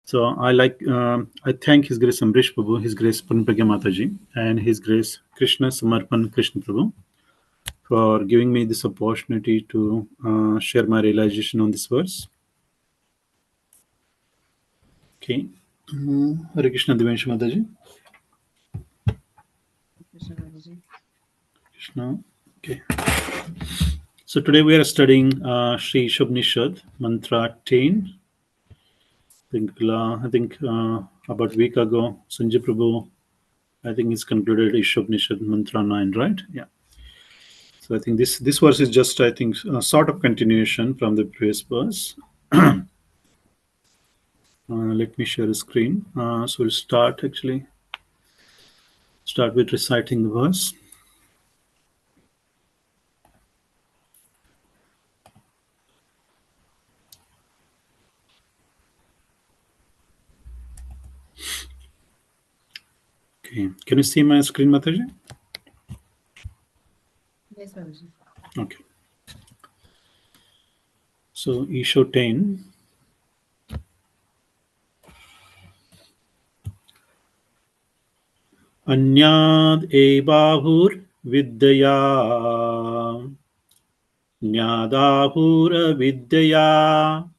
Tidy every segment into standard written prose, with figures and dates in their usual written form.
So I thank His Grace Amrish Prabhu, His Grace Panpragya Mataji, and His Grace Krishna Samarpan Krishna Prabhu for giving me this opportunity to share my realization on this verse. Okay. Hare Krishna Divanshi Mataji. Krishna. Okay. So today we are studying Sri Isopanishad, Mantra 10. I think about a week ago, Sanjay Prabhu, I think he's concluded Isopanishad Mantra 9, right? Yeah. So I think this verse is just, I think, a sort of continuation from the previous verse. Let me share the screen. So we'll start with reciting the verse. Okay. Can you see my screen, Mataji? Yes, Prabhuji. Okay. So Isho 10. Anyad ebahur vidyaya Nyadahura vidyaya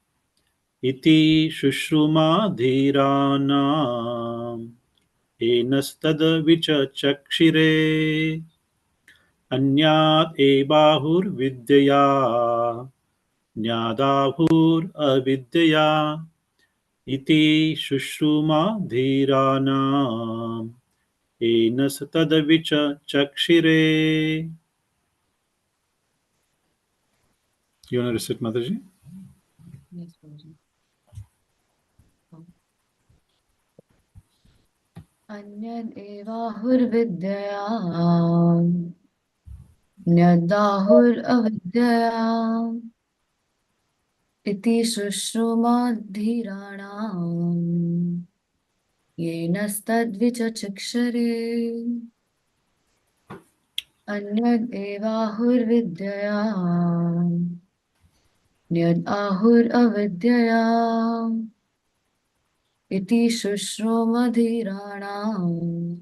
iti shushuma dhirana enastad vichachakshire anyat ebahur vidyaya Nyadahur avidyaya iti shushuma dhirana enastad vichachakshire. You want to recite, Mataji? Yes, Prabhuji. Anyad evahurvidyaya Nyadahur avidyaya Iti shushrumadhiranam Yenastadvichachakshare Anyad evahurvidyaya Nyadahur avidyaya Iti shushrumadhiranam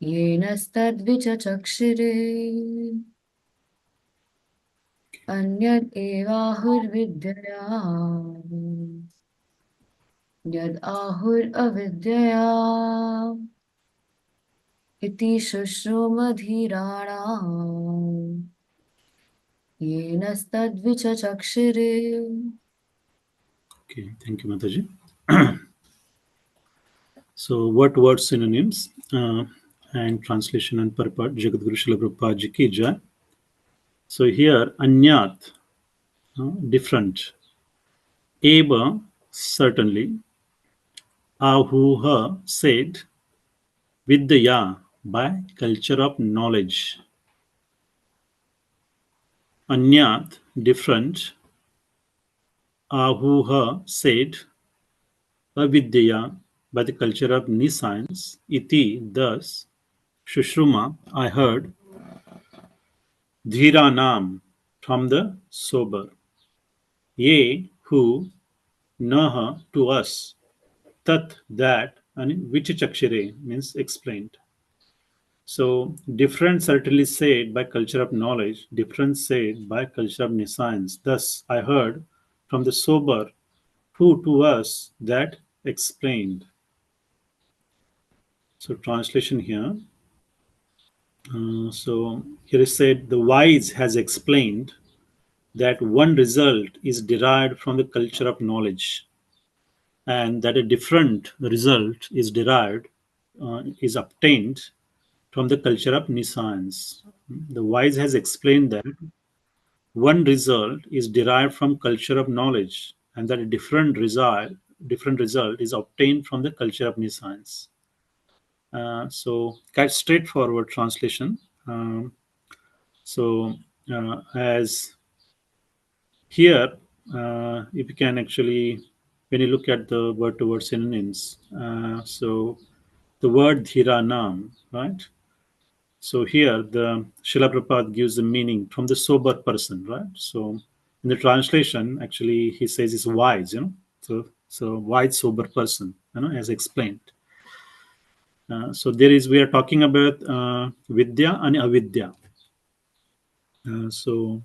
Yenastadvichachakshire Anyad evahurvidyaya Yad ahur avidyaya Iti shushrumadhiranam Yenastadvichachakshire. Okay, thank you, Mataji. So, word synonyms and translation and purport. Jagadguru Srila Prabhupada Ji ki jai. So here, anyat, different. Eva, certainly. Ahuha, said. Vidya, by culture of knowledge. Anyat, different. Ahuha, said. Avidya, by the culture of nescience. Iti, thus. Shushruma, I heard. Dhiranam, from the sober. Ye, who, naha, to us. Tat, that, and vichachakshire, means explained. So, different certainly said by culture of knowledge, different said by culture of nescience. Thus, I heard from the sober, who to us that explained. So, translation here. So, here is said, the wise has explained that one result is derived from the culture of knowledge and that a different result is obtained from the culture of nescience. The wise has explained that one result is derived from culture of knowledge and that a different result is obtained from the culture of nescience. So quite straightforward translation. So as here, if you can actually, when you look at the word-to-word synonyms, so the word dhiranam, right? So here, the Srila Prabhupada gives the meaning from the sober person, right? So in the translation, actually, he says it's wise, So wise, sober person, as explained. So we are talking about vidya and avidya. So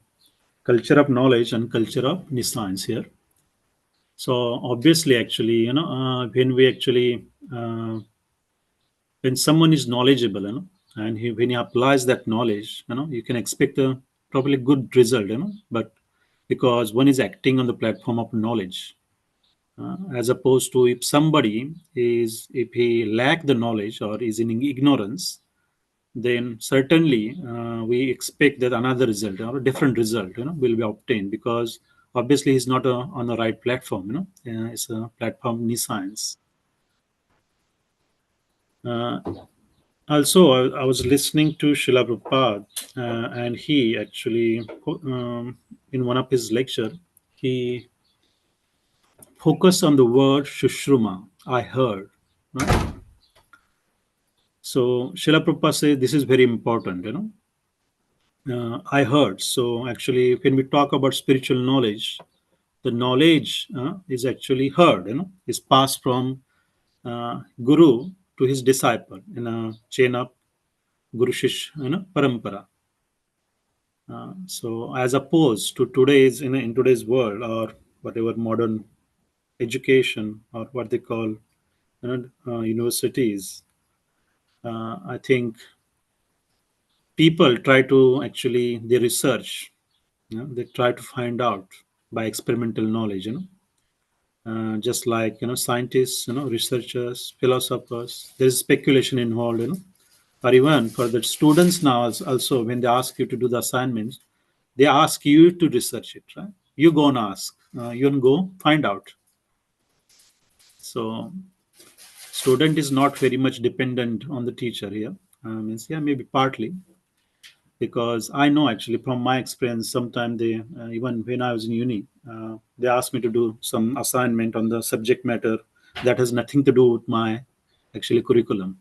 culture of knowledge and culture of nescience here. So obviously, actually, when someone is knowledgeable, and when he applies that knowledge, you can expect a probably good result, but because one is acting on the platform of knowledge, as opposed to if he lack the knowledge or is in ignorance, then certainly we expect that another result or a different result, will be obtained, because obviously he's not on the right platform. It's a platform in science. Uh, Also, I was listening to Srila Prabhupada, and he actually, in one of his lecture, he focused on the word Shushruma. I heard. Right? So Srila Prabhupada says this is very important. I heard. So actually, when we talk about spiritual knowledge, the knowledge is actually heard. Is passed from guru to his disciple in a chain of guru shish, parampara. So as opposed to today's in today's world, or whatever modern education, or what they call universities, I think people try to actually they research, they try to find out by experimental knowledge, just like scientists, researchers, philosophers. There is speculation involved, or even for the students now also, when they ask you to do the assignments, they ask you to research it, right? You go and ask, you can go find out. So student is not very much dependent on the teacher here. Means, yeah, maybe partly, because I know actually from my experience, sometimes they even when I was in uni, they asked me to do some assignment on the subject matter that has nothing to do with my actually curriculum.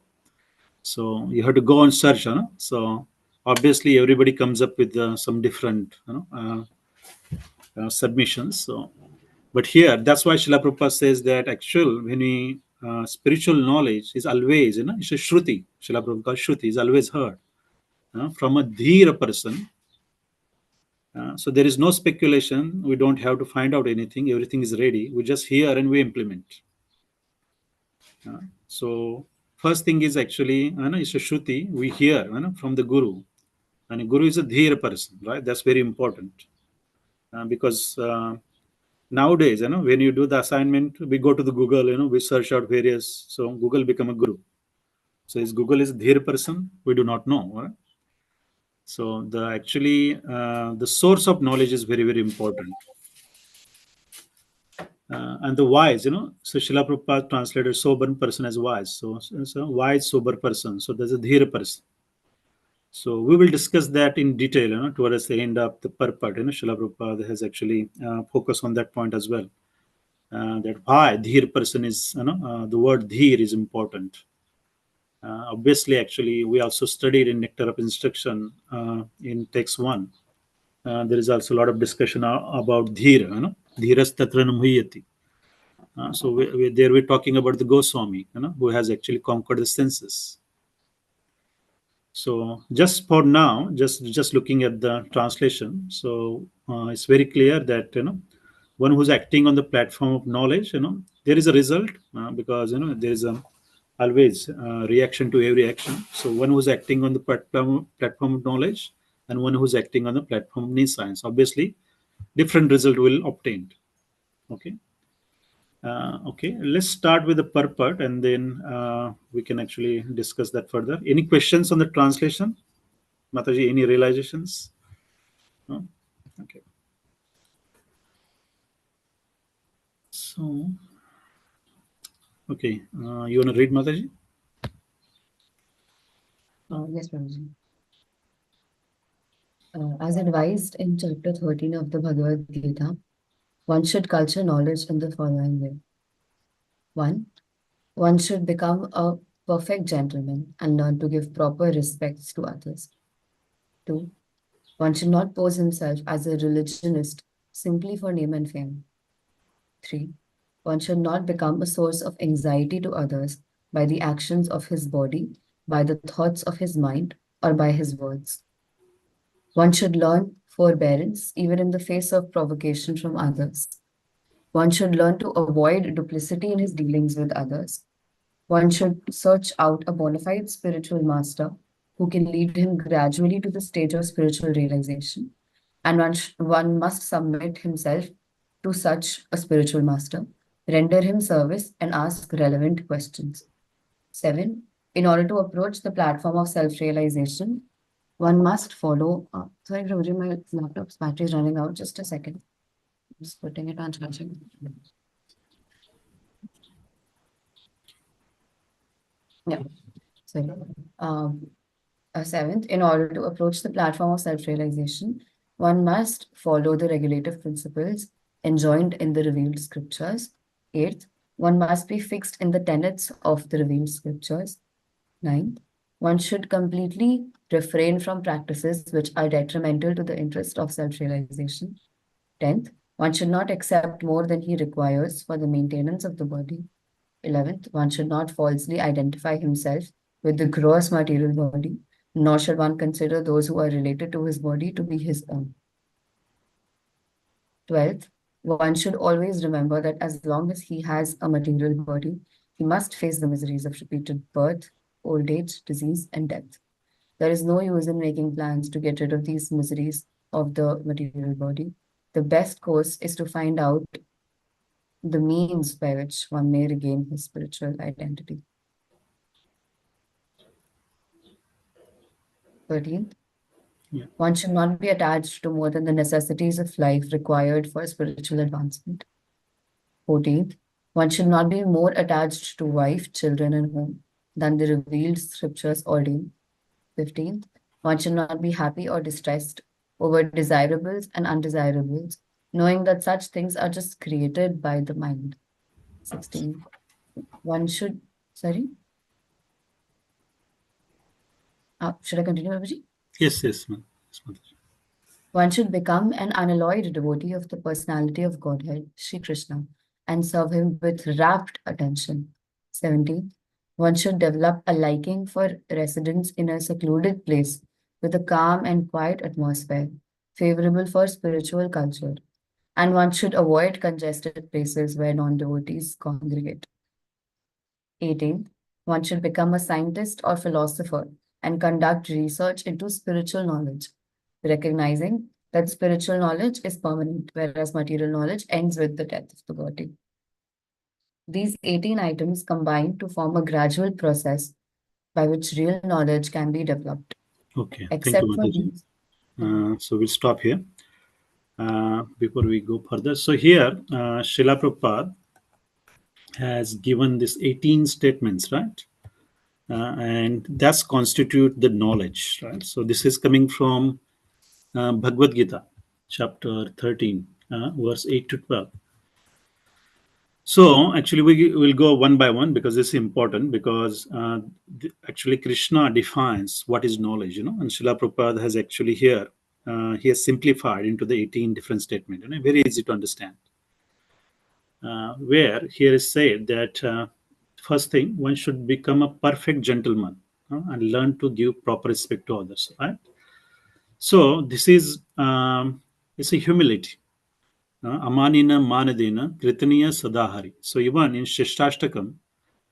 So you have to go and search, so obviously everybody comes up with some different submissions. So but here, that's why Srila Prabhupada says that actual when we spiritual knowledge is always, it's a shruti. Srila Prabhupada shruti is always heard from a dhira person. So there is no speculation. We don't have to find out anything. Everything is ready. We just hear and we implement. So first thing is actually, it's a shruti. We hear, from the guru, and guru is a dhira person, right? That's very important, because nowadays, when you do the assignment, we go to the Google, we search out various. So Google become a guru. So is Google is a dhira person? We do not know. Right? So the source of knowledge is very, very important. And the wise, so Srila Prabhupada translated sober person as wise. So wise, sober person. So there's a dhira person. So we will discuss that in detail, towards the end of the purport. Srila Prabhupada has actually focused on that point as well. That why dhir person is, the word dhir is important. Obviously, actually, we also studied in Nectar of Instruction in text 1. There is also a lot of discussion about dhir, dhiras tatra namuyati. So there we're talking about the Goswami, who has actually conquered the senses. So just for now, just looking at the translation, so it's very clear that one who's acting on the platform of knowledge, there is a result, because there is a always reaction to every action. So one who's acting on the platform of knowledge, and one who's acting on the platform of nescience, obviously different result will obtained. Okay. Okay, let's start with the purport, and then we can actually discuss that further. Any questions on the translation, Mataji? Any realizations? No? Okay. So, okay, you want to read, Mataji? Yes, Prabhuji. As advised in chapter 13 of the Bhagavad Gita, one should culture knowledge in the following way. 1. One should become a perfect gentleman and learn to give proper respects to others. 2. One should not pose himself as a religionist simply for name and fame. 3. One should not become a source of anxiety to others by the actions of his body, by the thoughts of his mind, or by his words. One should learn forbearance even in the face of provocation from others. One should learn to avoid duplicity in his dealings with others. One should search out a bona fide spiritual master who can lead him gradually to the stage of spiritual realization. And one must submit himself to such a spiritual master, render him service, and ask relevant questions. 7. In order to approach the platform of self realization, one must follow. Sorry, Prabhuji, my laptop's battery is running out. Just a second. Just putting it on charging. Yeah, sorry. Um, Seventh, in order to approach the platform of self realization, one must follow the regulative principles enjoined in the revealed scriptures. Eighth, one must be fixed in the tenets of the revealed scriptures. Ninth, one should completely refrain from practices which are detrimental to the interest of self realization. 10th, one should not accept more than he requires for the maintenance of the body. 11th, one should not falsely identify himself with the gross material body, nor should one consider those who are related to his body to be his own. 12th, one should always remember that as long as he has a material body, he must face the miseries of repeated birth, old age, disease, and death. There is no use in making plans to get rid of these miseries of the material body. The best course is to find out the means by which one may regain his spiritual identity. 13th, Yeah. one should not be attached to more than the necessities of life required for spiritual advancement. 14th, one should not be more attached to wife, children, and home than the revealed scriptures ordain. 15th, one should not be happy or distressed over desirables and undesirables, knowing that such things are just created by the mind. 16th, one should, sorry, should I continue, Babaji? Yes, yes, ma'am. Yes, Mataji. One should become an unalloyed devotee of the personality of Godhead, Sri Krishna, and serve him with rapt attention. 17. One should develop a liking for residence in a secluded place with a calm and quiet atmosphere, favorable for spiritual culture. And one should avoid congested places where non devotees congregate. 18. One should become a scientist or philosopher and conduct research into spiritual knowledge, recognizing that spiritual knowledge is permanent, whereas material knowledge ends with the death of the body. These 18 items combine to form a gradual process by which real knowledge can be developed. Okay, thank you, Except for Mataji. these, yeah. So we'll stop here before we go further. So here, Srila Prabhupada has given this 18 statements, right? And that's constitute the knowledge, right? So this is coming from Bhagavad Gita, chapter 13, verse 8 to 12. So actually, we will go one by one because this is important because actually Krishna defines what is knowledge, and Srila Prabhupada has actually here he has simplified into the 18 different statements, very easy to understand. Where here is said that first thing one should become a perfect gentleman and learn to give proper respect to others, right? So this is it's a humility. Amanina manadina kritaniya sadahari. So even in Shishtastakam,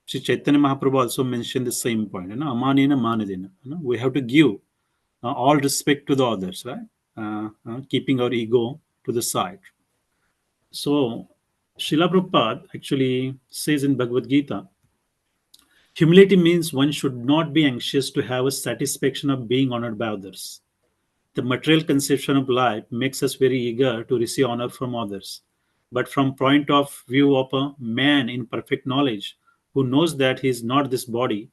Sri Chaitanya Mahaprabhu also mentioned the same point. Amanina manadina. We have to give all respect to the others, right? Keeping our ego to the side. So Srila Prabhupada actually says in Bhagavad Gita, humility means one should not be anxious to have a satisfaction of being honored by others. The material conception of life makes us very eager to receive honor from others. But from point of view of a man in perfect knowledge, who knows that he is not this body,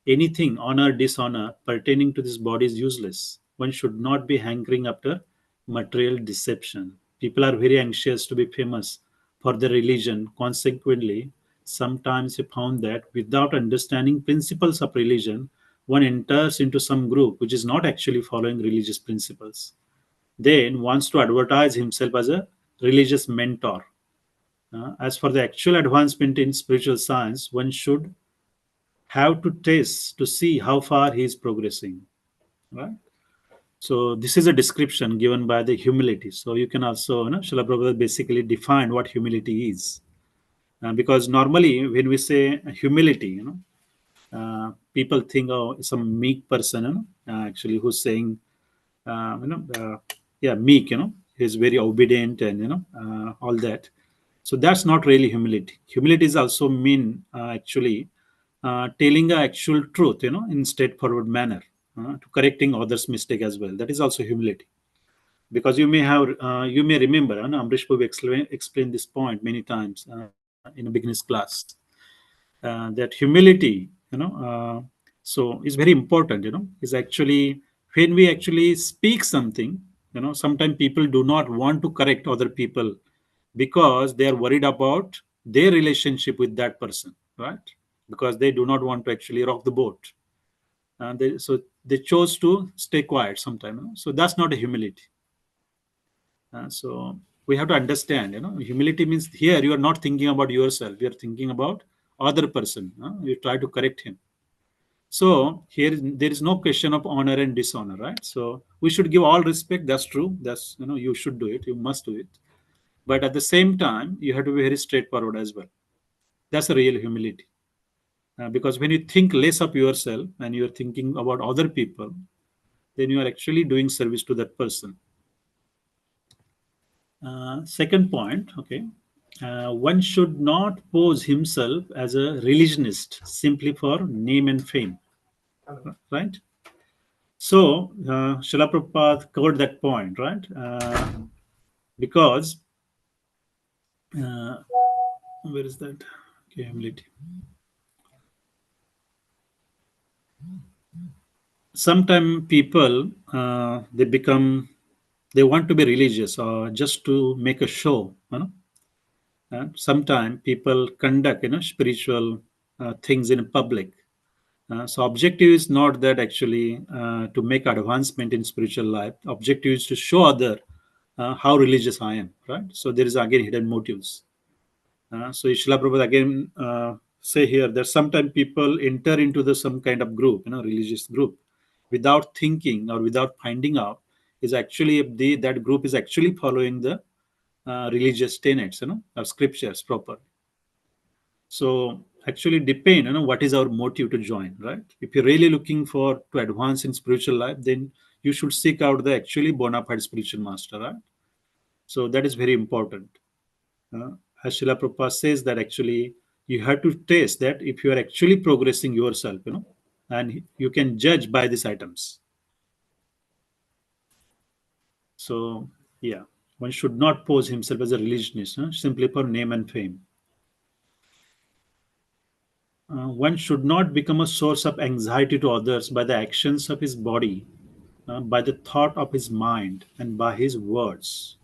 anything, honor, dishonor, pertaining to this body is useless. One should not be hankering after material deception. People are very anxious to be famous for their religion. Consequently, sometimes we found that without understanding principles of religion, one enters into some group which is not actually following religious principles. Then wants to advertise himself as a religious mentor. As for the actual advancement in spiritual science, one should have to test to see how far he is progressing. Right. So this is a description given by the humility. So you can also, Srila Prabhupada basically defined what humility is. Because normally when we say humility, people think, oh, some meek person, actually who's saying, uh, you know, uh, yeah, meek, he's very obedient and, all that. So that's not really humility. Humility is also mean actually telling the actual truth, in straightforward manner, to correcting others' mistake as well. That is also humility. Because you may remember, Amrish Prabhu explained this point many times in a beginner's class, that humility, so is very important. Is actually when we actually speak something, sometimes people do not want to correct other people because they are worried about their relationship with that person, right? Because they do not want to actually rock the boat, and so they chose to stay quiet sometime. So that's not a humility. So we have to understand, humility means here you are not thinking about yourself, you are thinking about other person. You try to correct him. So here there is no question of honor and dishonor, right? So we should give all respect. That's true. That's, you should do it. You must do it. But at the same time, you have to be very straightforward as well. That's a real humility. Because when you think less of yourself and you are thinking about other people, then you are actually doing service to that person. Second point, okay. One should not pose himself as a religionist simply for name and fame, right? So, Srila Prabhupada covered that point, right? Because, uh, where is that? Okay, humility. Sometimes people, they want to be religious or just to make a show, sometimes people conduct, spiritual things in public. So objective is not that actually to make advancement in spiritual life. Objective is to show other how religious I am, right? So there is again hidden motives. So Ishla Prabhupada again say here that sometimes people enter into the some kind of group, religious group, without thinking or without finding out is actually if that group is actually following the religious tenets, or scriptures proper. So actually depend, what is our motive to join, right? If you're really looking for to advance in spiritual life, then you should seek out the actually bona fide spiritual master, right? So that is very important. Uh, as Srila Prabhupada says that actually you have to taste that if you are actually progressing yourself, and you can judge by these items. So yeah, one should not pose himself as a religionist, simply for name and fame. One should not become a source of anxiety to others by the actions of his body, by the thought of his mind, and by his words.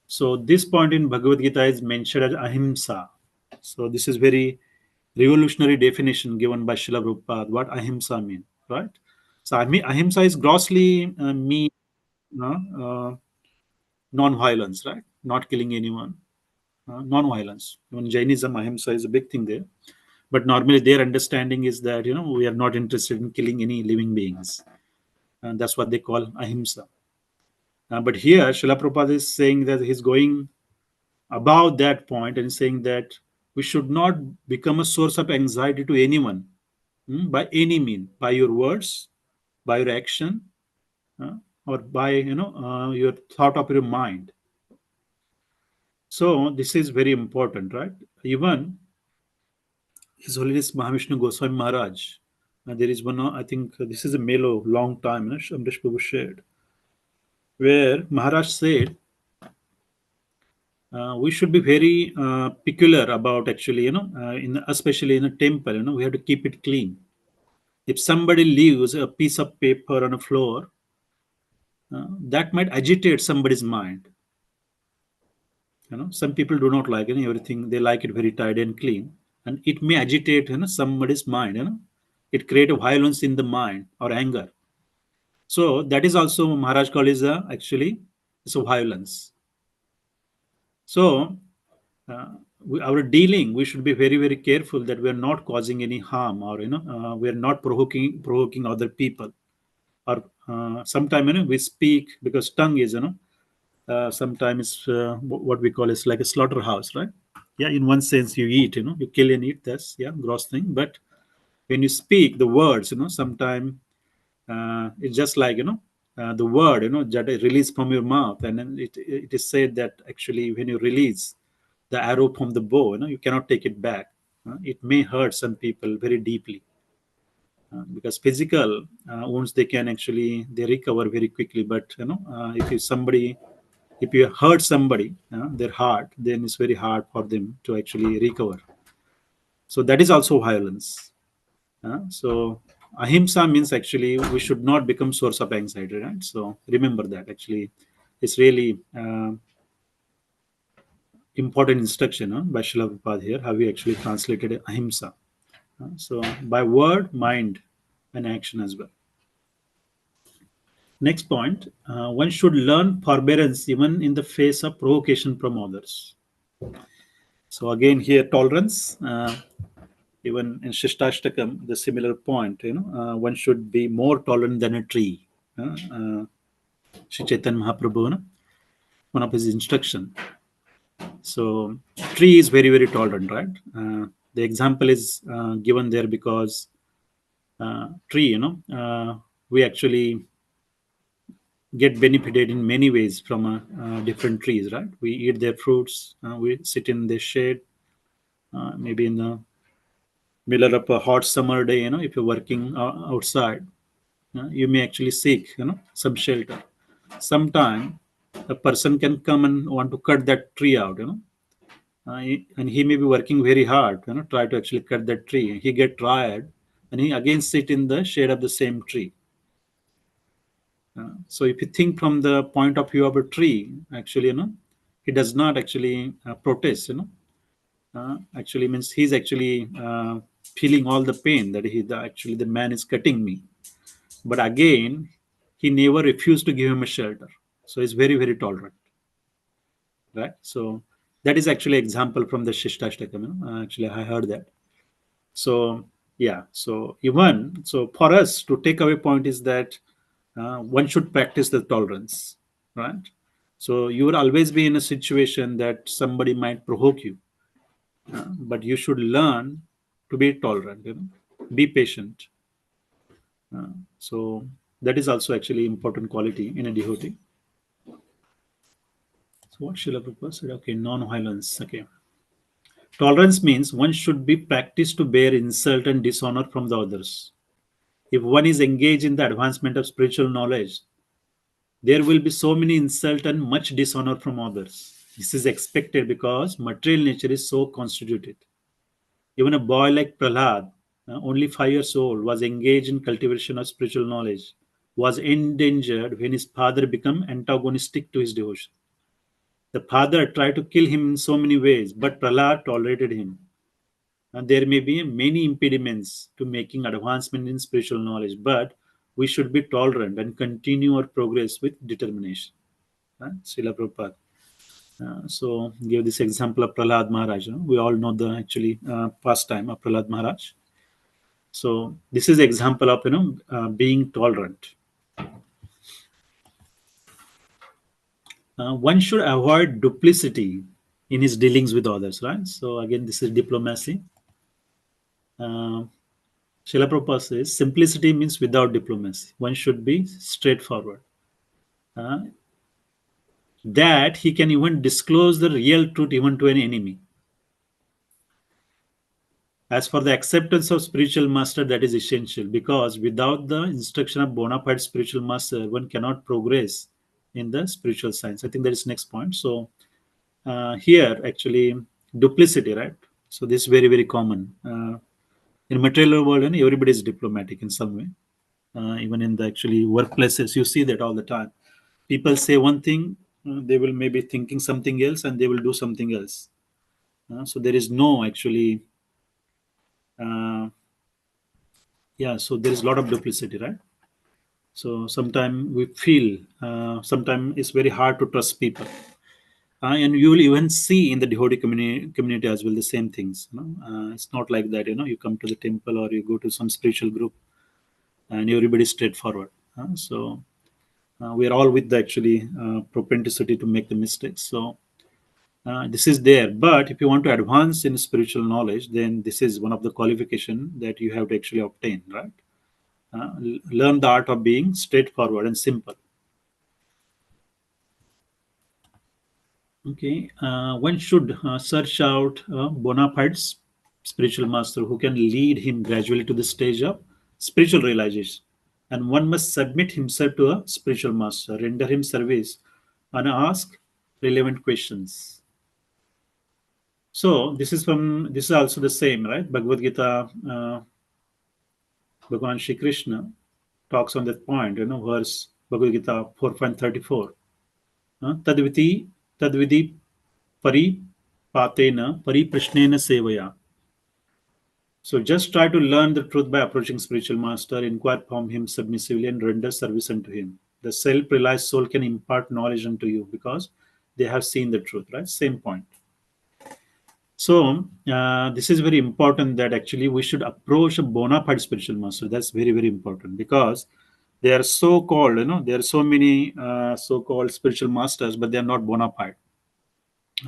So this point in Bhagavad Gita is mentioned as ahimsa. So this is very revolutionary definition given by Srila Prabhupada. What ahimsa mean, right? So I mean, ahimsa is grossly mean uh, non-violence, right? Not killing anyone, non-violence. Even Jainism, ahimsa is a big thing there. But normally their understanding is that we are not interested in killing any living beings, and that's what they call ahimsa. But here Srila Prabhupada is saying that he's going above that point and saying that we should not become a source of anxiety to anyone, by any mean, by your words, by your action, uh, or by your thought of your mind. So this is very important, right? Even His Holiness Mahavishnu Goswami Maharaj. There is one, I think this is a melo, long time, Amrish Prabhu shared, where Maharaj said we should be very peculiar about actually, especially in a temple, we have to keep it clean. If somebody leaves a piece of paper on a floor, that might agitate somebody's mind. Some people do not like everything; they like it very tidy and clean, and it may agitate somebody's mind. It create a violence in the mind or anger. So that is also Maharaj called is actually it's a violence. So our dealing, we should be very very careful that we are not causing any harm, or we are not provoking other people, or sometimes we speak, because tongue is sometimes what we call is like a slaughterhouse, right? Yeah, in one sense you eat, you kill and eat, that's yeah gross thing. But when you speak the words, sometimes it's just like the word that is released from your mouth, and then it is said that actually when you release the arrow from the bow, you cannot take it back. It may hurt some people very deeply, because physical wounds, they can actually they recover very quickly, but if you hurt somebody their heart, then it's very hard for them to actually recover. So that is also violence. So ahimsa means actually we should not become source of anxiety, right? So remember that actually it's really important instruction by Srila Prabhupada here, how we actually translated ahimsa. So by word, mind, and action as well. Next point, one should learn forbearance even in the face of provocation from others. So again here tolerance, even in Shishtastakam, the similar point, one should be more tolerant than a tree. Sri Chaitanya Mahaprabhu, one of his instruction. So tree is very very tolerant, right? The example is given there because tree, we actually get benefited in many ways from different trees, right? We eat their fruits, we sit in their shade, maybe in the middle of a hot summer day, if you're working outside, you may actually seek, some shelter. Sometime a person can come and want to cut that tree out, and he may be working very hard, try to actually cut that tree. He get tired, and he again sit in the shade of the same tree. So if you think from the point of view of a tree, actually, he does not actually protest, actually means he's actually feeling all the pain that actually the man is cutting me. But again, he never refused to give him a shelter. So he's very, very tolerant, right? So that is actually example from the Shishtastakam. Actually, I heard that. So yeah, so even so for us to take away point is that one should practice the tolerance, right? So you will always be in a situation that somebody might provoke you, but you should learn to be tolerant, be patient. So that is also actually important quality in a devotee. So what Srila Prabhupada said, okay, non-violence, okay. Tolerance means one should be practiced to bear insult and dishonor from the others. If one is engaged in the advancement of spiritual knowledge, there will be so many insult and much dishonor from others. This is expected because material nature is so constituted. Even a boy like Prahlad, only 5 years old, was engaged in cultivation of spiritual knowledge, was endangered when his father became antagonistic to his devotion. The father tried to kill him in so many ways, but Prahlad tolerated him. And there may be many impediments to making advancement in spiritual knowledge, but we should be tolerant and continue our progress with determination. Srila Prabhupada. So give this example of Prahlad Maharaj. We all know the actually pastime of Prahlad Maharaj. So this is example of being tolerant. One should avoid duplicity in his dealings with others, right? So again, this is diplomacy. Uh, Srila Prabhupada says simplicity means without diplomacy. One should be straightforward. Uh, that he can even disclose the real truth even to an enemy. As for the acceptance of spiritual master, that is essential, because without the instruction of bona fide spiritual master, one cannot progress in the spiritual science. I think that is next point. So here actually duplicity, right? So this is very very common in material world, and everybody is diplomatic in some way. Even in the actually workplaces, you see that all the time. People say one thing, they will maybe thinking something else, and they will do something else. So there is no actually uh, yeah, so there is a lot of duplicity, right? So sometimes we feel sometimes it's very hard to trust people. And you will even see in the devotee community as well the same things. It's not like that. You come to the temple or you go to some spiritual group and everybody's straightforward. So we are all with the actually propensity to make the mistakes. So this is there. But if you want to advance in spiritual knowledge, then this is one of the qualification that you have to actually obtain, right? Learn the art of being straightforward and simple. Okay, one should search out a bona fide spiritual master who can lead him gradually to the stage of spiritual realization. And one must submit himself to a spiritual master, render him service, and ask relevant questions. So this is also the same, right? Bhagavad Gita, Bhagavan Shri Krishna talks on that point, verse Bhagavad Gita 4.34. Tadviti tadvidi paripatena pariprashnena sevaya. So just try to learn the truth by approaching spiritual master, inquire from him submissively, and render service unto him. The self-realized soul can impart knowledge unto you because they have seen the truth, right? Same point. So this is very important that actually we should approach a bona fide spiritual master. That's very, very important because they are so called, there are so many so-called spiritual masters, but they are not bona fide.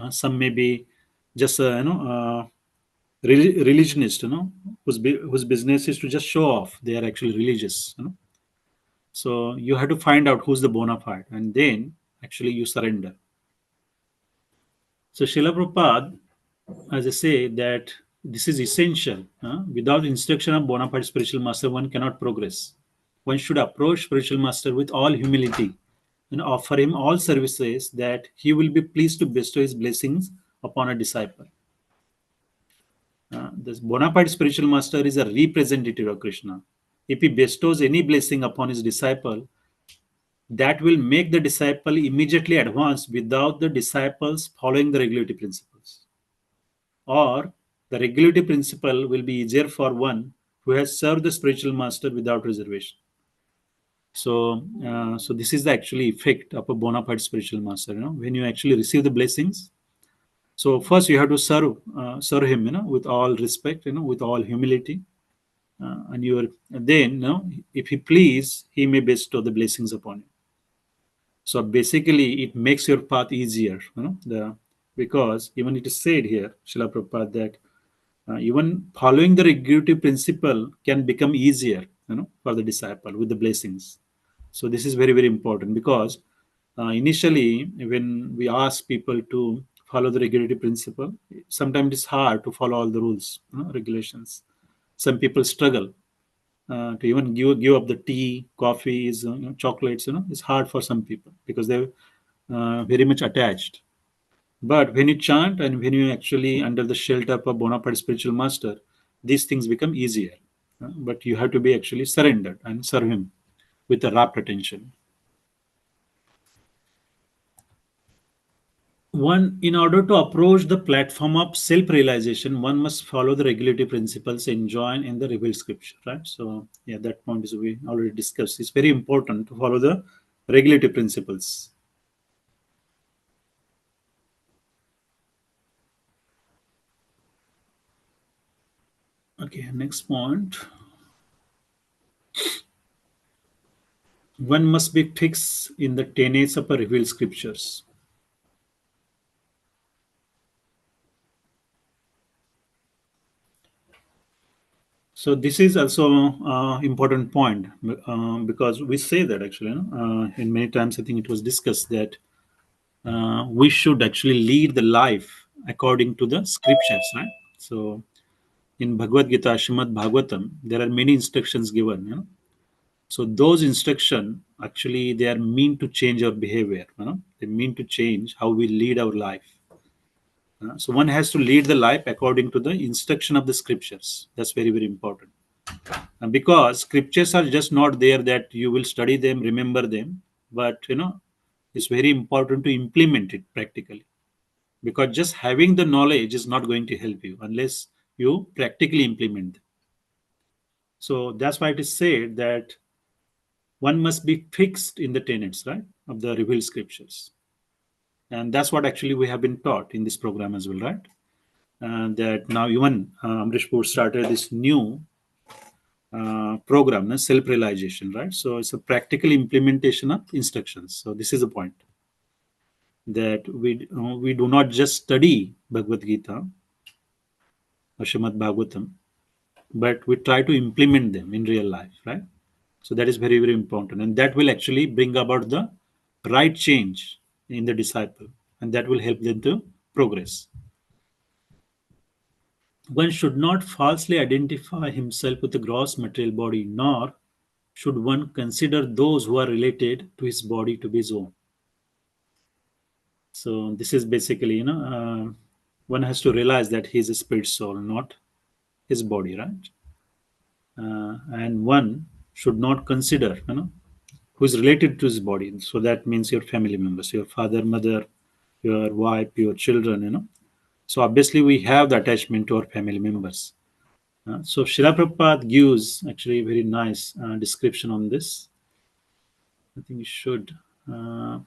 Some may be just religionist, whose business is to just show off. They are actually religious. So you have to find out who's the bona fide, and then actually you surrender. So Srila Prabhupada, as I say, that this is essential. Without instruction of bona fide spiritual master, one cannot progress. One should approach spiritual master with all humility and offer him all services that he will be pleased to bestow his blessings upon a disciple. This bona fide spiritual master is a representative of Krishna. If he bestows any blessing upon his disciple, that will make the disciple immediately advance without the disciples following the regulative principles. Or the regulative principle will be easier for one who has served the spiritual master without reservation. So this is the actually effect of a bona fide spiritual master. When you actually receive the blessings, so first you have to serve him, with all respect, with all humility, and then, if he please, he may bestow the blessings upon you. So basically, it makes your path easier, because even it is said here, Srila Prabhupada, that even following the regulative principle can become easier, for the disciple with the blessings. So this is very, very important because initially, when we ask people to follow the regulative principle, sometimes it's hard to follow all the rules, regulations. Some people struggle to even give up the tea, coffees, chocolates. It's hard for some people because they're very much attached. But when you chant and when you actually under the shelter of a bona fide spiritual master, these things become easier. But you have to be actually surrendered and serve him with a rapt attention. One, in order to approach the platform of self-realization, one must follow the regulative principles enjoined in the revealed scripture, right? So, yeah, that point is we already discussed. It's very important to follow the regulative principles. Okay, next point. One must be fixed in the tenets of the revealed scriptures. So this is also important point because we say that actually, in many times I think it was discussed that we should actually lead the life according to the scriptures, right? So in Bhagavad Gita, Srimad Bhagavatam, there are many instructions given. So those instructions actually they are meant to change our behavior. They mean to change how we lead our life. So one has to lead the life according to the instruction of the scriptures. That's very, very important. And because scriptures are just not there that you will study them, remember them, but it's very important to implement it practically. Because just having the knowledge is not going to help you unless you practically implement them. So that's why it is said that one must be fixed in the tenets, right, of the revealed scriptures. And that's what actually we have been taught in this program as well, right? That now even Amrish Pur started this new program, self-realization, right? So it's a practical implementation of instructions. So this is the point, that we do not just study Bhagavad Gita or Srimad Bhagavatam, but we try to implement them in real life, right? So that is very, very important, and that will actually bring about the right change in the disciple, and that will help them to progress. One should not falsely identify himself with the gross material body, nor should one consider those who are related to his body to be his own. So this is basically, one has to realize that he is a spirit soul, not his body, right? And one should not consider, who is related to his body. So that means your family members, your father, mother, your wife, your children, So obviously we have the attachment to our family members. So Srila Prabhupada gives actually a very nice description on this. I think you should. Uh,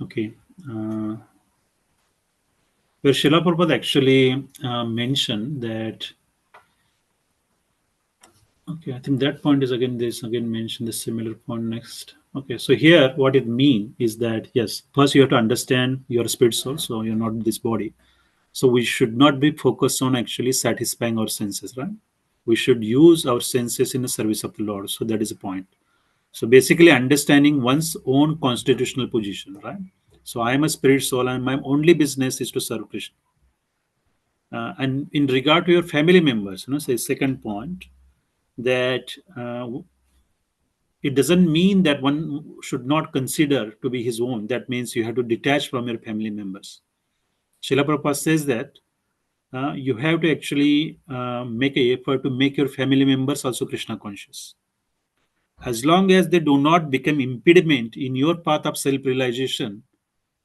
okay. Where Srila Prabhupada actually mentioned that. Okay, I think that point is again, this again mentioned the similar point next. Okay, so here what it means is that yes, first you have to understand your spirit soul, so you're not this body. So we should not be focused on actually satisfying our senses, right? We should use our senses in the service of the Lord. So that is the point. So basically understanding one's own constitutional position, right? So I am a spirit soul and my only business is to serve Krishna. And in regard to your family members, say second point, that it doesn't mean that one should not consider to be his own. That means you have to detach from your family members. Srila Prabhupada says that you have to actually make an effort to make your family members also Krishna conscious. As long as they do not become impediment in your path of self-realization,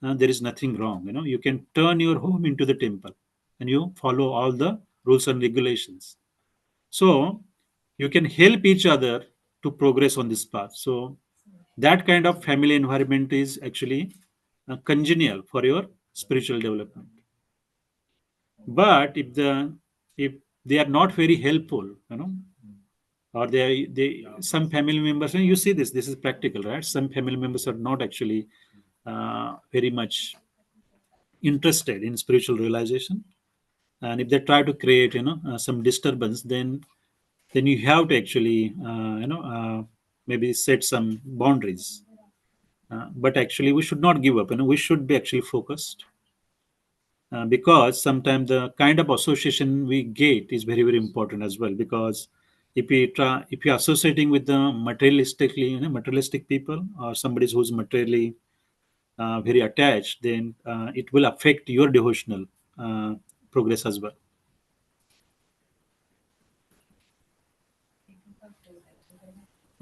there is nothing wrong. You can turn your home into the temple, and you follow all the rules and regulations. So you can help each other to progress on this path. So that kind of family environment is actually congenial for your spiritual development. But if they are not very helpful, or they some family members, and you see this is practical, right? Some family members are not actually very much interested in spiritual realization, and if they try to create some disturbance, then you have to actually maybe set some boundaries. But actually we should not give up, we should be actually focused, because sometimes the kind of association we get is very, very important as well. Because if you are associating with the materialistically, materialistic people, or somebody who's materially very attached, then it will affect your devotional uh, progress as well.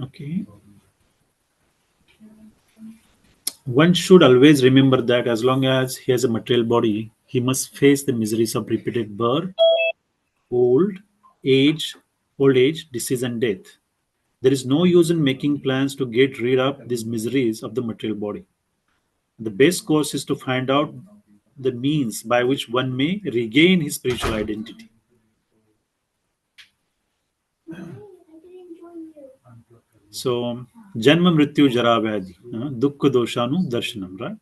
Okay. One should always remember that as long as he has a material body, he must face the miseries of repeated birth, old age, old age, disease, and death. There is no use in making plans to get rid of these miseries of the material body. The best course is to find out the means by which one may regain his spiritual identity. So, Janma Mrityu Jara Vyadhi, Dukkha Doshanu Darshanam, right?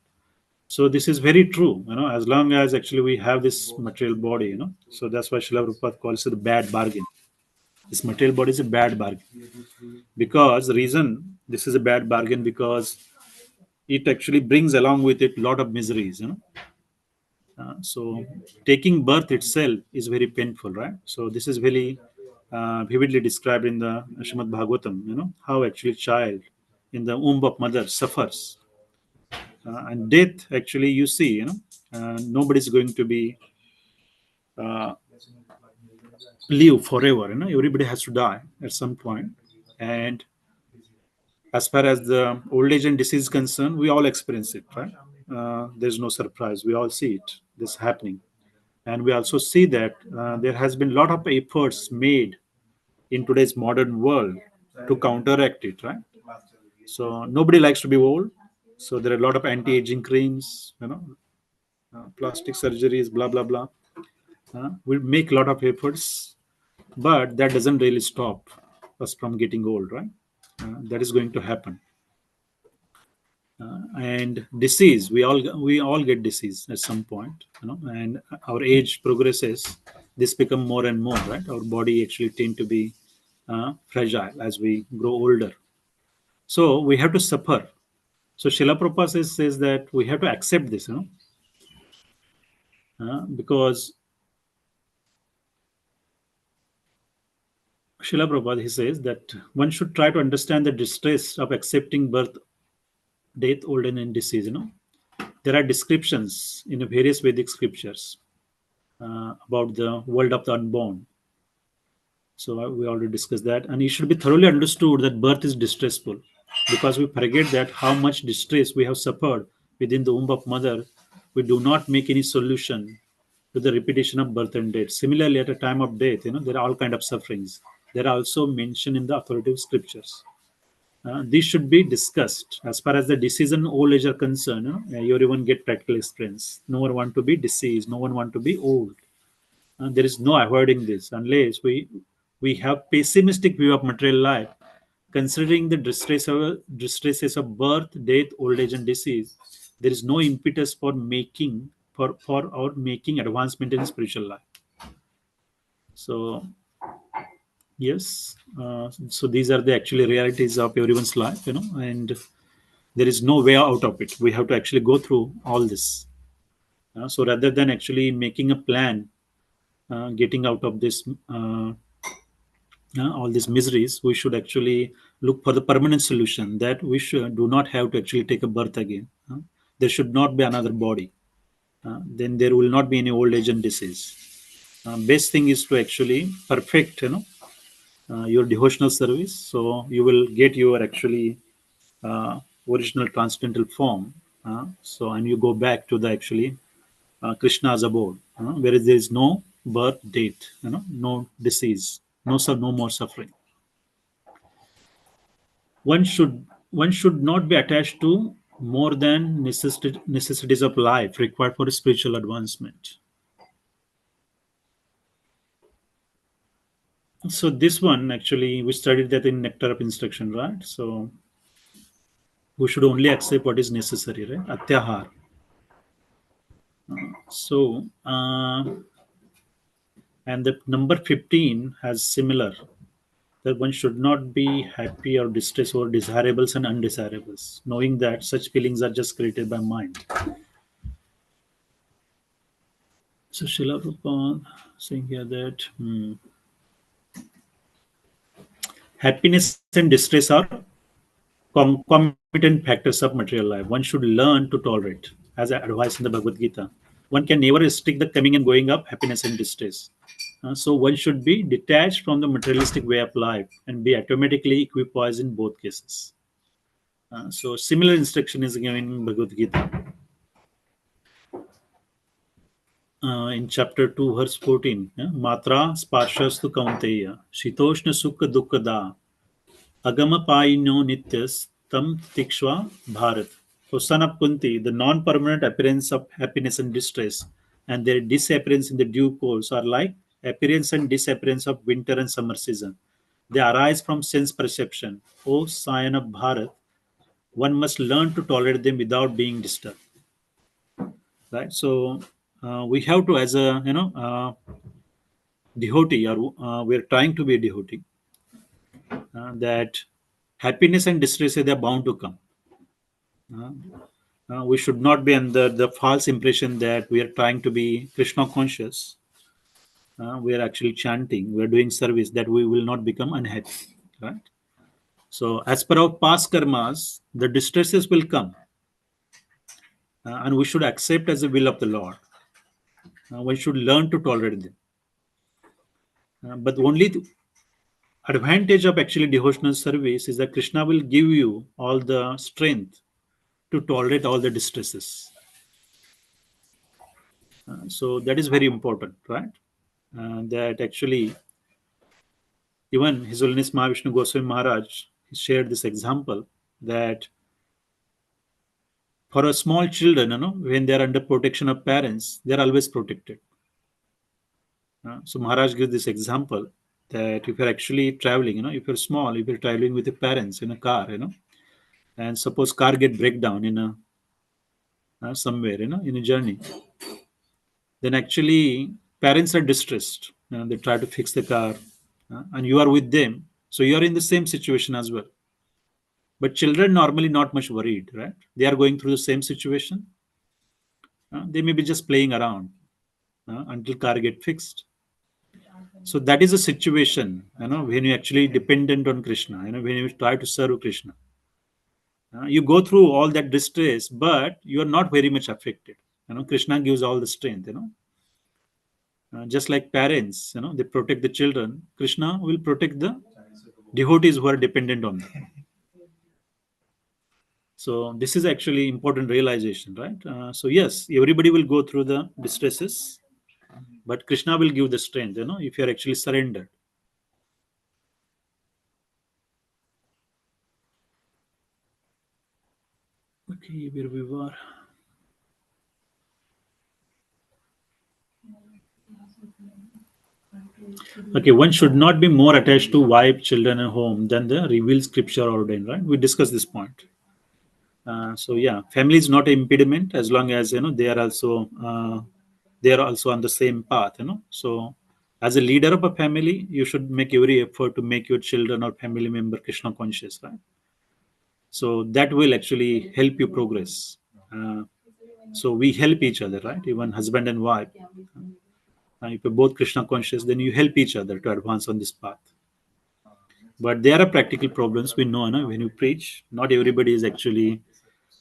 So this is very true, as long as actually we have this material body, So that's why Srila Prabhupada calls it a bad bargain. This material body is a bad bargain. Because the reason this is a bad bargain, because it actually brings along with it a lot of miseries, so taking birth itself is very painful, right? So this is very vividly described in the Srimad Bhagavatam, how actually child in the womb of mother suffers. And death, actually, you see, nobody's going to be uh, live forever, everybody has to die at some point. And As far as the old age and disease is concerned, we all experience it, right? There's no surprise. We all see it, this happening. And we also see that there has been a lot of efforts made in today's modern world to counteract it, right? So nobody likes to be old. So there are a lot of anti-aging creams, plastic surgeries, blah, blah, blah. We make a lot of efforts, but that doesn't really stop us from getting old, right? That is going to happen. And disease, we all get disease at some point, and our age progresses, this become more and more, right? Our body actually tend to be fragile as we grow older, so we have to suffer. So Srila Prabhupada says that we have to accept this, because Srila Prabhupada, he says that one should try to understand the distress of accepting birth, death, old age, and disease. There are descriptions in the various Vedic scriptures about the world of the unborn. So we already discussed that, and it should be thoroughly understood that birth is distressful, because we forget that how much distress we have suffered within the womb of mother. We do not make any solution to the repetition of birth and death. Similarly, at a time of death, there are all kind of sufferings. They are also mentioned in the authoritative scriptures. These should be discussed. As far as the disease and old age are concerned, everyone get practical experience. No one want to be diseased. No one want to be old. There is no avoiding this unless we have pessimistic view of material life, considering the distresses of birth, death, old age, and disease. There is no impetus for our making advancement in spiritual life. So yes, so these are the actually realities of everyone's life, and there is no way out of it. We have to actually go through all this. So rather than actually making a plan, getting out of this all these miseries, we should actually look for the permanent solution, that we should do not have to actually take a birth again. There should not be another body. Then there will not be any old age and disease. Best thing is to actually perfect, your devotional service, so you will get your actually original transcendental form. And you go back to the actually Krishna's abode, whereas there is no birth, date, no disease, no more suffering. One should not be attached to more than necessities of life required for spiritual advancement. So this one actually we studied that in Nectar of Instruction, right? So we should only accept what is necessary, right? Atyahar. So and the number 15 has similar, that one should not be happy or distressed over desirables and undesirables, knowing that such feelings are just created by mind. So Srila Prabhupada saying here that happiness and distress are concomitant factors of material life. One should learn to tolerate, as advised in the Bhagavad Gita. One can never restrict the coming and going of happiness and distress. So one should be detached from the materialistic way of life and be automatically equipoised in both cases. So similar instruction is given in Bhagavad Gita. In chapter 2, verse 14, Matra sparshastu kaunteya, shitoshna sukha dukkada, agama payino nityas tam tikshva bharat. So, son of Kunti, the non-permanent appearance of happiness and distress and their disappearance in the due course are like appearance and disappearance of winter and summer season. They arise from sense perception. O scion of Bharat, one must learn to tolerate them without being disturbed. Right? So we have to, as a devotee, or we're trying to be a devotee, that happiness and distress they're bound to come. Uh, we should not be under the false impression that we are trying to be Krishna conscious. We are actually chanting, we are doing service, that we will not become unhappy. Right? So, as per our past karmas, the distresses will come, and we should accept as the will of the Lord. We should learn to tolerate them. But only advantage of actually devotional service is that Krishna will give you all the strength to tolerate all the distresses. So that is very important, right? That actually even His Holiness Mahavishnu Goswami Maharaj shared this example that for a small children, when they are under protection of parents, they are always protected. So Maharaj gives this example that if you're actually traveling, if you're small, if you're traveling with your parents in a car, and suppose car get breakdown in a somewhere, in a journey, then actually parents are distressed. They try to fix the car, and you are with them, so you are in the same situation as well. But children normally not much worried, right? They are going through the same situation. They may be just playing around until car get fixed. So that is a situation, when you actually dependent on Krishna, when you try to serve Krishna. You go through all that distress, but you are not very much affected. Krishna gives all the strength. Just like parents, they protect the children. Krishna will protect the devotees who are dependent on them. So this is actually important realization, right? So yes, everybody will go through the distresses, but Krishna will give the strength. If you are actually surrendered. Okay, where we were. Okay, one should not be more attached to wife, children, and home than the revealed scripture ordained. Right? We discussed this point. So yeah, family is not an impediment as long as they are also on the same path. So as a leader of a family, you should make every effort to make your children or family member Krishna conscious, right? So that will actually help you progress. Uh, so we help each other, right? Even husband and wife. If you're both Krishna conscious, then you help each other to advance on this path. But there are practical problems we know, when you preach. Not everybody is actually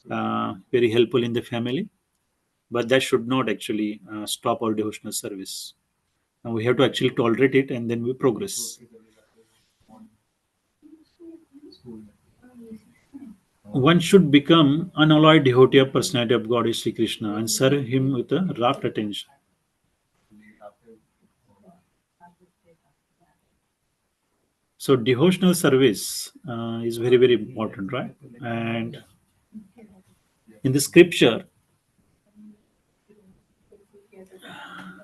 very helpful in the family, but that should not actually stop our devotional service. And we have to actually tolerate it and then we progress. One should become unalloyed devotee of personality of God is Sri Krishna and serve him with a rapt attention. So devotional service is very, very important, right? And in the scripture,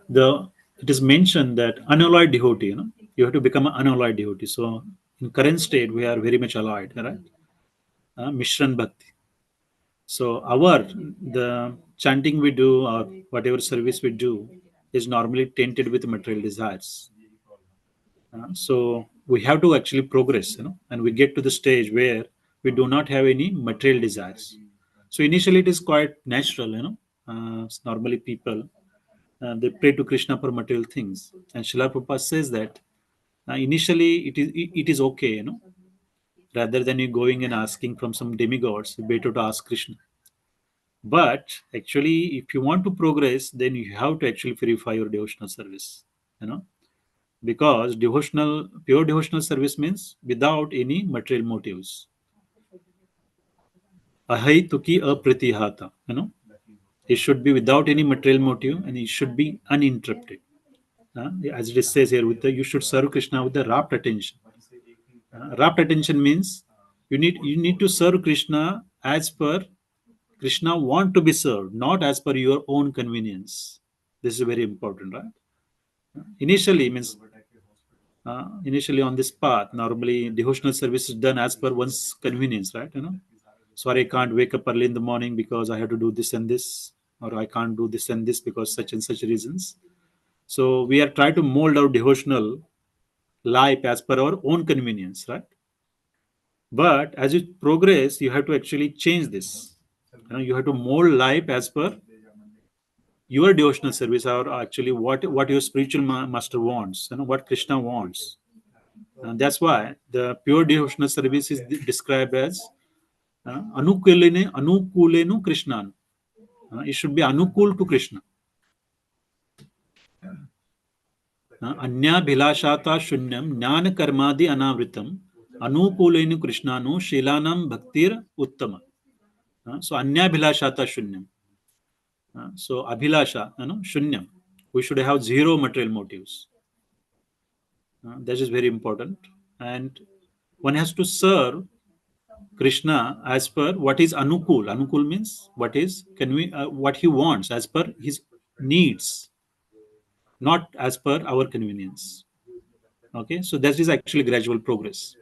the it is mentioned that unalloyed devotee, you have to become an unalloyed devotee. So in current state, we are very much alloyed, right? Mishran Bhakti. So our the chanting we do or whatever service we do is normally tainted with material desires. So we have to actually progress, and we get to the stage where we do not have any material desires. So initially it is quite natural, normally people they pray to Krishna for material things, and Srila Prabhupada says that initially it is okay, rather than you going and asking from some demigods, better to ask Krishna. But actually, if you want to progress, then you have to actually purify your devotional service, you know, because pure devotional service means without any material motives. Ahai tuki apratihata, it should be without any material motive and it should be uninterrupted. As it says here, you should serve Krishna with the rapt attention. Rapt attention means you need to serve Krishna as per Krishna want to be served, not as per your own convenience. This is very important, right? Initially on this path, normally devotional service is done as per one's convenience, right? Sorry, I can't wake up early in the morning because I have to do this and this, or I can't do this and this because such and such reasons. So we are trying to mold our devotional life as per our own convenience, right? But as you progress, you have to actually change this. You have to mold life as per your devotional service, or actually what your spiritual master wants, what Krishna wants. And that's why the pure devotional service is described as anukulenu Krishna. It should be anukul to Krishna. अन्याभिलाषाता शून्यम ज्ञान कर्मादि अनावृतम अनुकूलेनु कृष्णानु शीलानाम भक्तिर उत्तम. So अन्याभिलाषाता शून्यम. So abhilasha, shunyam. We should have zero material motives. That is very important. And one has to serve Krishna as per what is anukul. Anukul means what he wants as per his needs, not as per our convenience. Okay, so that is actually gradual progress.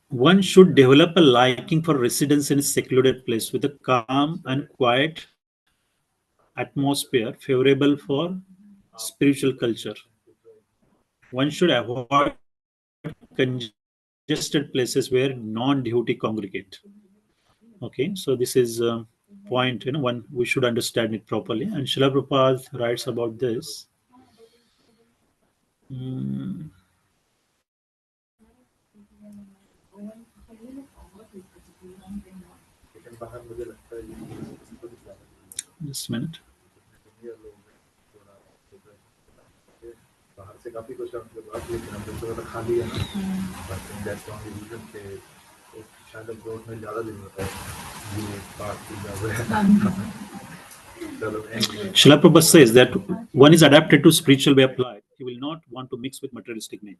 One should develop a liking for residence in a secluded place with a calm and quiet atmosphere favorable for spiritual culture. One should avoid congested places where non-devotee congregate. Okay, so this is a point, one we should understand it properly. And Srila Prabhupada writes about this. Mm, just a minute. Srila Prabhupada says that one is adapted to spiritual way of life. He will not want to mix with materialistic men.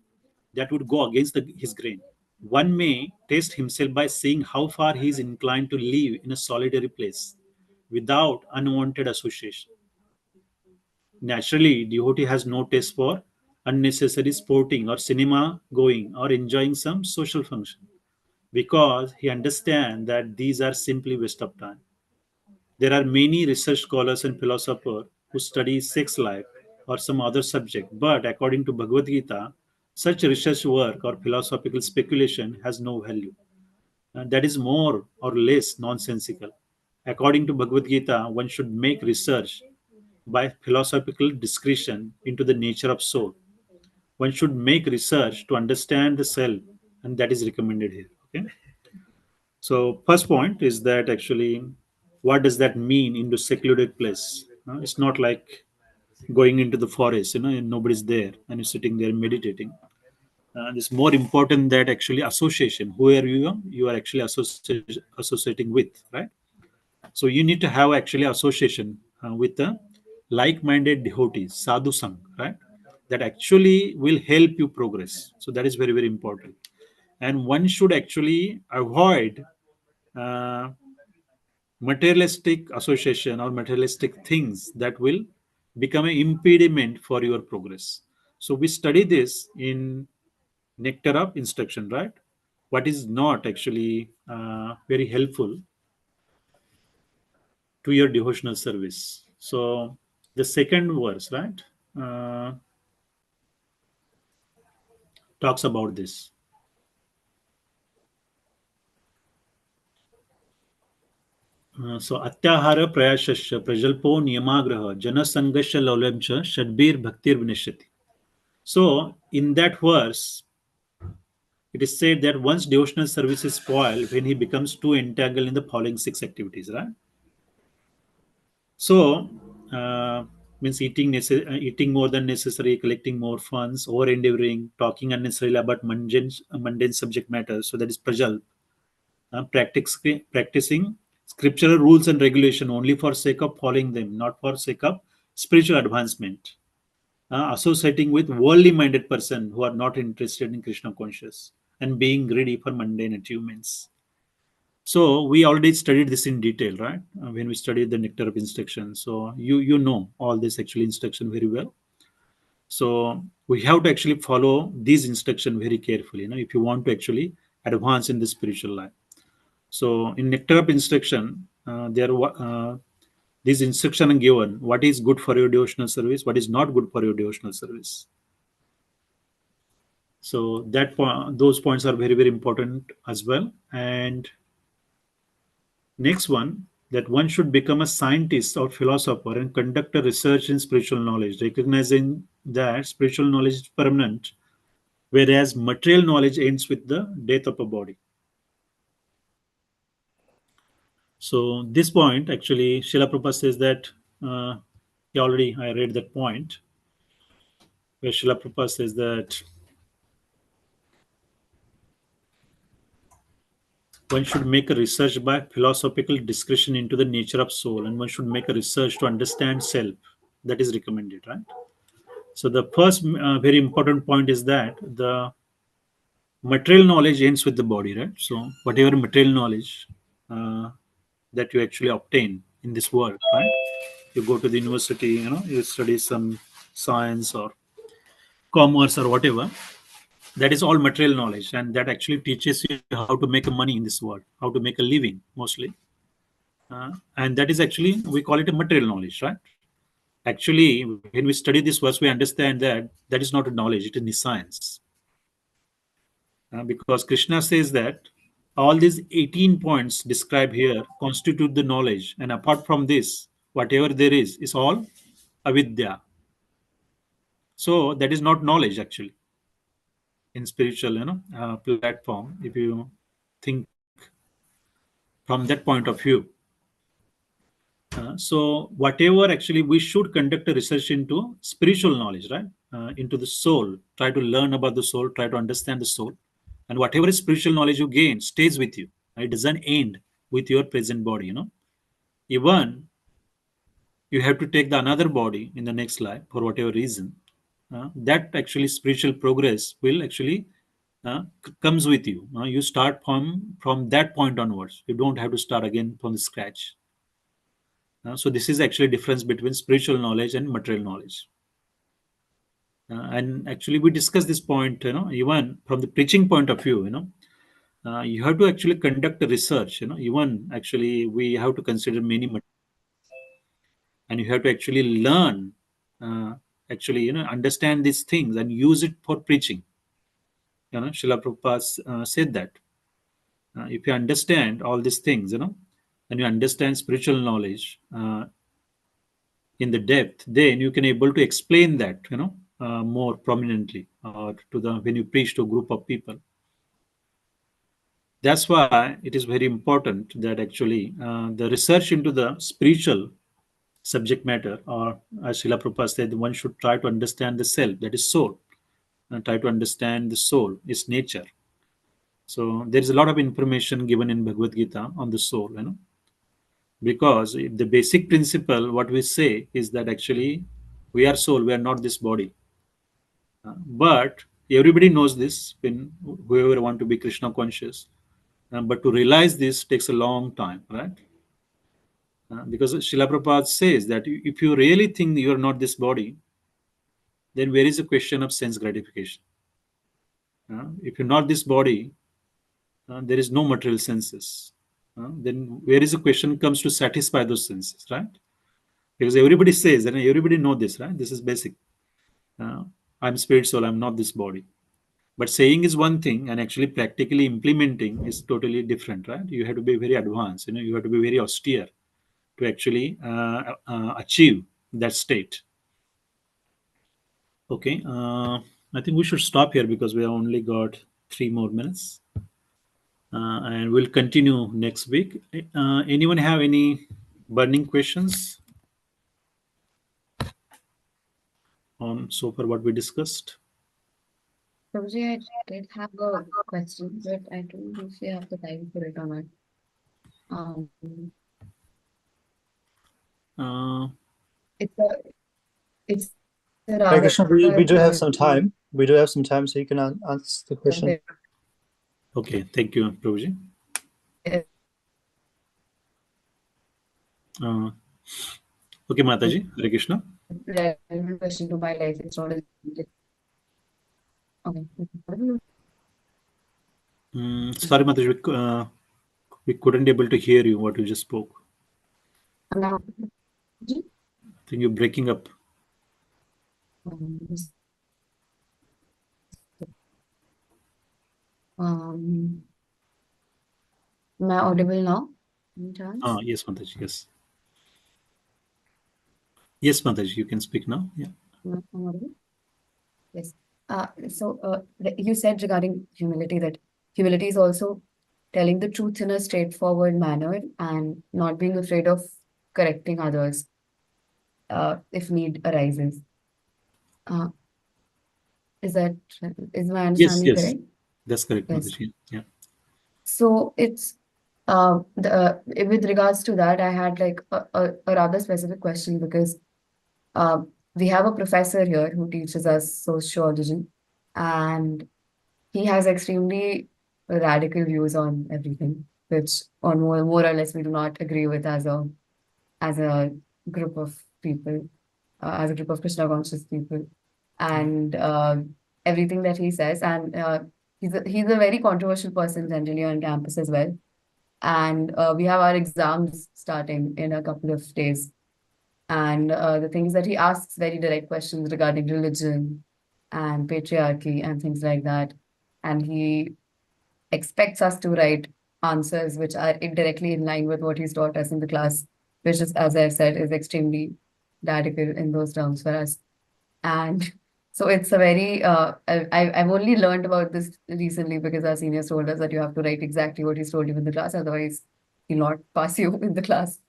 That would go against his grain. One may test himself by seeing how far he is inclined to live in a solitary place without unwanted association. Naturally, devotee has no taste for unnecessary sporting or cinema going or enjoying some social function because he understands that these are simply waste of time. There are many research scholars and philosophers who study sex life or some other subject, but according to Bhagavad Gita, such research work or philosophical speculation has no value. That is more or less nonsensical. According to Bhagavad Gita, one should make research by philosophical discretion into the nature of soul. One should make research to understand the self, and that is recommended here. Okay. So first point is that actually, what does that mean into secluded place? It's not like going into the forest, and nobody's there, and you're sitting there meditating. It's more important that actually association, whoever you are actually associating with, right? So you need to have actually association with the like-minded devotees, sadhu sang, right? That actually will help you progress. So that is very very important, and one should actually avoid uh, materialistic association or materialistic things that will become an impediment for your progress. So we study this in nectar of instruction, right? What is not actually very helpful to your devotional service. So the second verse, right, uh, talks about this. So atyahara prayashasya prajalpo niyamagraha janasangasya laulamcha shadbir bhaktir vinashyati. So in that verse, it is said that once devotional service is spoiled when he becomes too entangled in the following six activities, right? So, means eating more than necessary, collecting more funds, over endeavoring, talking unnecessarily about mundane subject matters. So that is prajal. Practicing scriptural rules and regulation only for sake of following them, not for sake of spiritual advancement. Associating with worldly minded person who are not interested in Krishna conscious and being greedy for mundane achievements. So we already studied this in detail, right? When we studied the nectar of instruction. So you know all this actually instruction very well. So we have to actually follow these instruction very carefully, if you want to actually advance in the spiritual life. So in nectar of instruction, these instruction are given what is good for your devotional service, what is not good for your devotional service. So those points are very very important as well. And next one, that one should become a scientist or philosopher and conduct a research in spiritual knowledge, recognizing that spiritual knowledge is permanent, whereas material knowledge ends with the death of a body. So this point actually, Srila Prabhupada says that already I read that point where Srila Prabhupada says that one should make a research by philosophical discretion into the nature of soul, and one should make a research to understand self. That is recommended, right? So the first very important point is that the material knowledge ends with the body, right? So whatever material knowledge uh, that you actually obtain in this world, right? You go to the university, you study some science or commerce or whatever. That is all material knowledge, and that actually teaches you how to make a money in this world, how to make a living, mostly. And that is actually, we call it a material knowledge, right? Actually, when we study this verse, we understand that that is not a knowledge, it is a science. Because Krishna says that all these 18 points described here constitute the knowledge, and apart from this, whatever there is all avidya. So that is not knowledge actually in spiritual, platform. If you think from that point of view, so whatever actually we should conduct a research into spiritual knowledge, right? Into the soul, try to learn about the soul, try to understand the soul, and whatever spiritual knowledge you gain stays with you. It doesn't end with your present body. Even you have to take the another body in the next life for whatever reason. That actually spiritual progress will actually comes with you. You start from that point onwards. You don't have to start again from the scratch. So this is actually difference between spiritual knowledge and material knowledge. And actually we discussed this point, even from the preaching point of view, you have to actually conduct a research, even actually we have to consider many and you have to actually learn, uh, actually, understand these things and use it for preaching. Srila Prabhupada said that if you understand all these things, and you understand spiritual knowledge in the depth, then you can able to explain that, more prominently to the when you preach to a group of people. That's why it is very important that actually the research into the spiritual subject matter, or as Srila Prabhupada said, one should try to understand the self, that is soul, and try to understand the soul, its nature. So there is a lot of information given in Bhagavad Gita on the soul, because the basic principle, what we say is that actually we are soul, we are not this body. But everybody knows this when whoever want to be Krishna conscious. But to realize this takes a long time, right? Because Srila Prabhupada says that if you really think you are not this body, then where is the question of sense gratification? If you're not this body, there is no material senses. Then where is the question comes to satisfy those senses, right? Because everybody says, and everybody know this, right? This is basic. Uh, I'm spirit soul, I'm not this body. But saying is one thing, and actually practically implementing is totally different, right? You have to be very advanced, you have to be very austere to actually achieve that state. Okay, I think we should stop here because we have only got 3 more minutes, and we'll continue next week. Anyone have any burning questions on so far what we discussed? Prabhuji, I did have a question, but I don't know if you have the time for it or not. Um, Uh, it's a it's a Hare rather Krishna, we do have some time. We do have some time, so you can answer the question. okay, thank you, Prabhuji. Uh, okay, Mataji, Hare Krishna. relevant question to my life. It's not a okay. Sorry, Mataji, we couldn't able to hear you what you just spoke. Now, I think you're breaking up. um, am I audible now? Any chance? Yes, Mataji, yes. Yes, Mataji, you can speak now. Yeah. Am I audible? Yes. You said regarding humility that humility is also telling the truth in a straightforward manner and not being afraid of correcting others. if need arises. Uh, is my Yes, understanding yes, correct? that's correct, Yes. Mataji. Yeah. So it's with regards to that, I had like a rather specific question because uh, we have a professor here who teaches us sociology, and he has extremely radical views on everything, which on more or less we do not agree with as a group of people, as a group of Krishna conscious people, and everything that he says. And he's a very controversial person generally on campus as well. And we have our exams starting in a couple of days. And the thing is that he asks very direct questions regarding religion and patriarchy and things like that. And he expects us to write answers which are indirectly in line with what he's taught us in the class, which is, as I've said, is extremely radical in those terms for us. And so it's a very, I've only learned about this recently because our seniors told us that you have to write exactly what he's told you in the class, otherwise he'll not pass you in the class.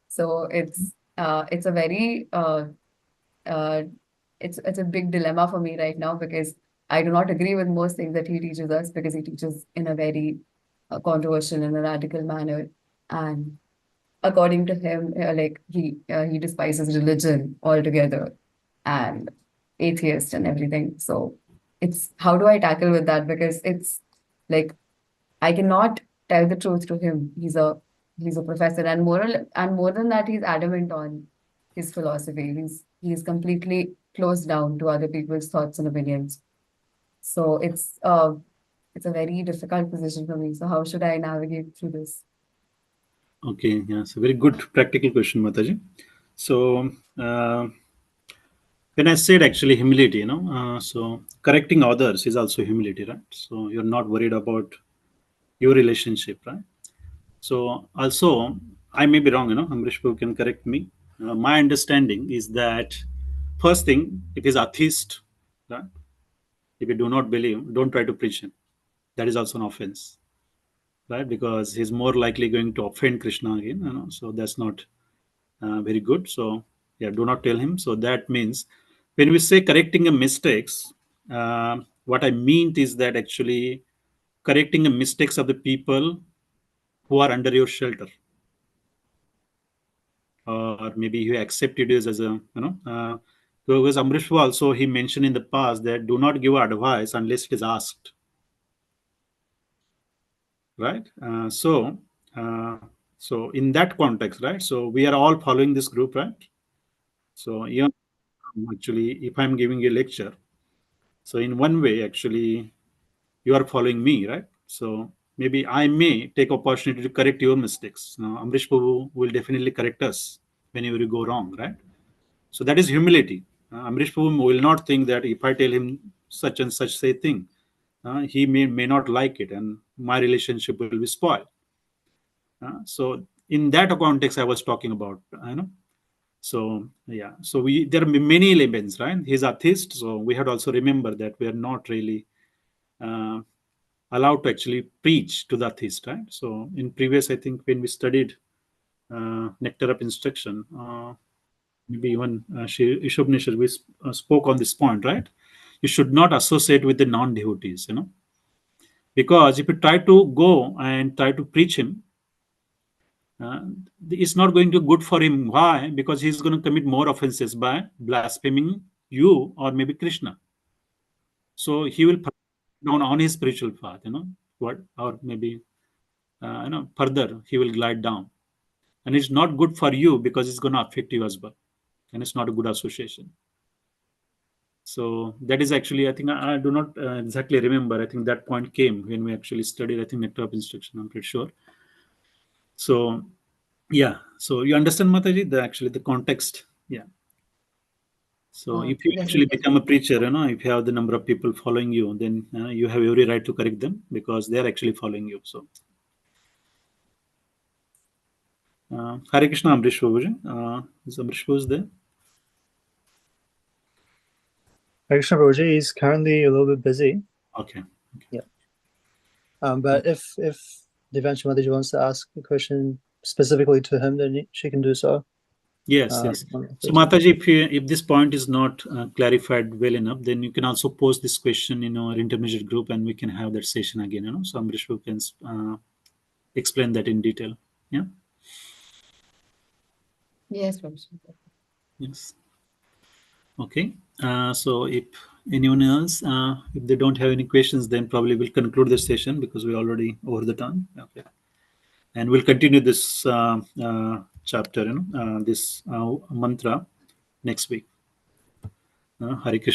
So it's a very uh, it's a big dilemma for me right now because I do not agree with most things that he teaches us because he teaches in a very controversial and a radical manner. And according to him, like he despises religion altogether and atheist and everything. So it's how do I tackle with that? Because it's like I cannot tell the truth to him. He's a professor, and more than that, he's adamant on his philosophy. He's completely closed down to other people's thoughts and opinions. So it's a very difficult position for me. So how should I navigate through this? Okay, yeah, it's a very good practical question, Mataji. So, uh, when I said actually humility, so correcting others is also humility, right? So you're not worried about your relationship, right? So also, I may be wrong, Amrish Prabhu can correct me. My understanding is that first thing, if he's atheist, right? If you do not believe, don't try to preach him. That is also an offense, right? Because he's more likely going to offend Krishna again, So that's not very good. So yeah, do not tell him. So that means when we say correcting a mistakes, what I mean is that actually correcting the mistakes of the people who are under your shelter, or maybe you accepted it as a because Amrish also he mentioned in the past that do not give advice unless it is asked, right? Uh, so in that context, right? So we are all following this group, right? So yeah, actually, if I'm giving a lecture, so in one way, actually, you are following me, right? So maybe I may take opportunity to correct your mistakes. Now, Amrish Prabhu will definitely correct us whenever you go wrong, right? So that is humility. Amrish Prabhu will not think that if I tell him such and such say thing, he may not like it, and my relationship will be spoiled. So in that context, I was talking about, So yeah, so we there are many elements, right? He's atheist, so we had to also remember that we are not really uh, allowed to actually preach to the atheist, right? So in previous, I think when we studied Nectar of Instruction, maybe even Isopanishad, we spoke on this point, right? You should not associate with the non-devotees, because if you try to go and try to preach him, uh, it's not going to be good for him. Why? Because he's going to commit more offenses by blaspheming you or maybe Krishna. So he will down on his spiritual path, what, or maybe further he will glide down, and it's not good for you because it's going to affect you as well, and it's not a good association. So that is actually, I think I do not exactly remember. I think that point came when we actually studied, I think, Nectar of Instruction. I'm pretty sure. So yeah, so you understand, Mataji, the context. Yeah. So if you Yes, actually become a preacher, if you have the number of people following you, then you have every right to correct them because they are actually following you. So Hare Krishna, Amrish Prabhuji. Is Amrish Prabhu there? Krishna Prabhuji is currently a little bit busy. Okay. Yeah. But if Devanshi Mataji wants to ask a question specifically to him, then she can do so. Yes, yes. on So Facebook. Mataji, if this point is not clarified well enough, then you can also post this question in our intermediate group, and we can have that session again. So Amrish can explain that in detail. Yeah. Yes, Prabhu. Yes. Okay. So if anyone else, if they don't have any questions, then probably we'll conclude this session because we're already over the time. Okay. And we'll continue this chapter, this mantra next week. Hare Krishna.